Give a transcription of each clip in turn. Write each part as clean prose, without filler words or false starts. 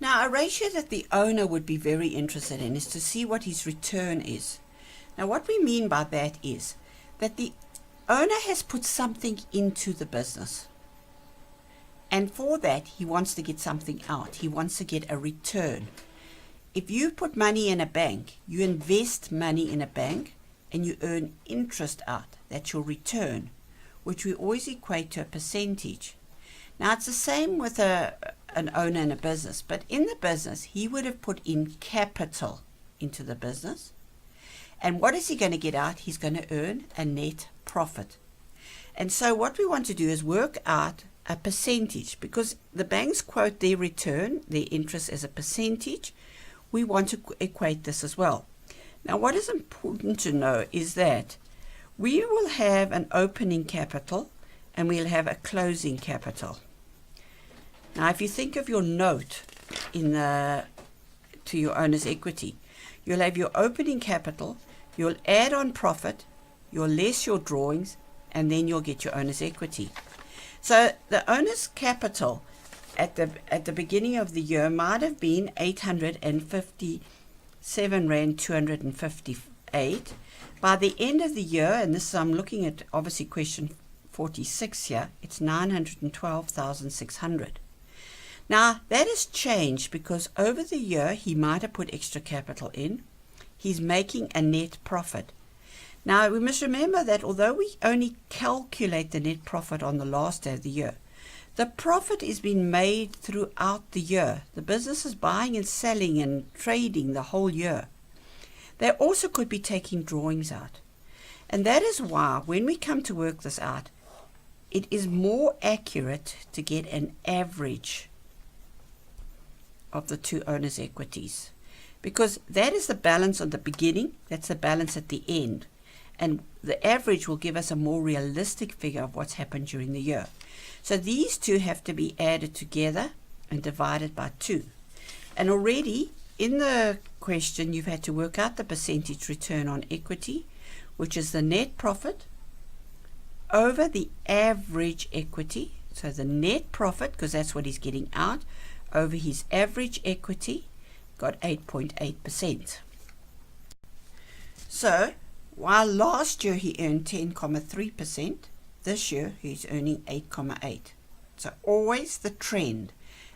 Now, a ratio that the owner would be very interested in is to see what his return is. Now, what we mean by that is that the owner has put something into the business. And for that, he wants to get something out. He wants to get a return. If you put money in a bank, you invest money in a bank and you earn interest out. That's your return, which we always equate to a percentage. Now, it's the same with an owner in a business, but in the business, he would have put in capital into the business. And what is he going to get out? He's going to earn a net profit. And so what we want to do is work out a percentage, because the banks quote their return, their interest, as a percentage. We want to equate this as well. Now, what is important to know is that we will have an opening capital and we'll have a closing capital. Now, if you think of your note to your owner's equity, you'll have your opening capital, you'll add on profit, you'll less your drawings, and then you'll get your owner's equity. So the owner's capital at the beginning of the year might have been 857 Rand 258. By the end of the year, and this I'm looking at obviously question 46 here, it's 912,600. Now that has changed because over the year he might have put extra capital in. He's making a net profit. Now we must remember that although we only calculate the net profit on the last day of the year, the profit is being made throughout the year. The business is buying and selling and trading the whole year. They also could be taking drawings out. And that is why when we come to work this out, it is more accurate to get an average of the two owners' equities, because that is the balance at the beginning, that's the balance at the end, and the average will give us a more realistic figure of what's happened during the year. So these two have to be added together and divided by 2. And already in the question you've had to work out the percentage return on equity, which is the net profit over the average equity. So the net profit, because that's what he's getting out, over his average equity, got 8.8%. So while last year he earned 10.3%, this year he's earning 8.8. So always the trend.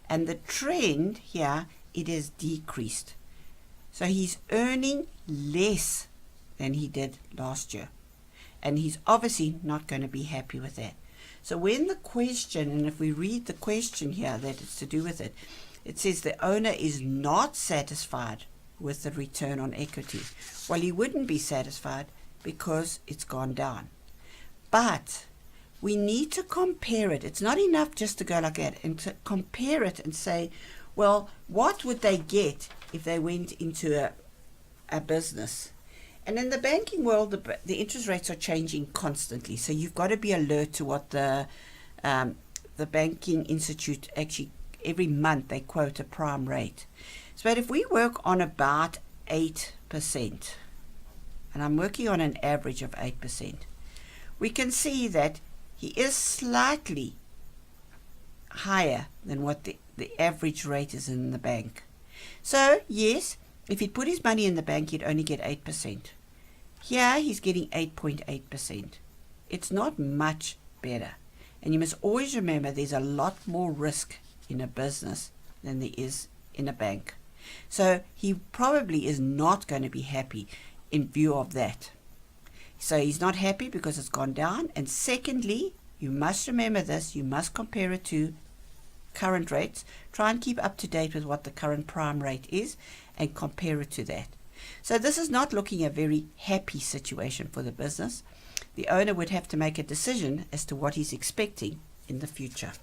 And the trend here, it has decreased. So he's earning less than he did last year. And he's obviously not going to be happy with that. So when the question, and if we read the question here that it's to do with it, it says the owner is not satisfied with the return on equity. Well, he wouldn't be satisfied because it's gone down. But we need to compare it. It's not enough just to go like that and to compare it and say, well, what would they get if they went into a business? And in the banking world, the interest rates are changing constantly. So you've got to be alert to what the banking institute actually, every month they quote a prime rate. So but if we work on about 8%, and I'm working on an average of 8%, we can see that he is slightly higher than what the average rate is in the bank. So yes, if he'd put his money in the bank, he'd only get 8%. Here he's getting 8.8%. It's not much better. And you must always remember there's a lot more risk in a business than there is in a bank. So he probably is not going to be happy in view of that. So he's not happy because it's gone down. And secondly, you must remember this, you must compare it to current rates. Try and keep up to date with what the current prime rate is and compare it to that. So this is not looking a very happy situation for the business. The owner would have to make a decision as to what he's expecting in the future.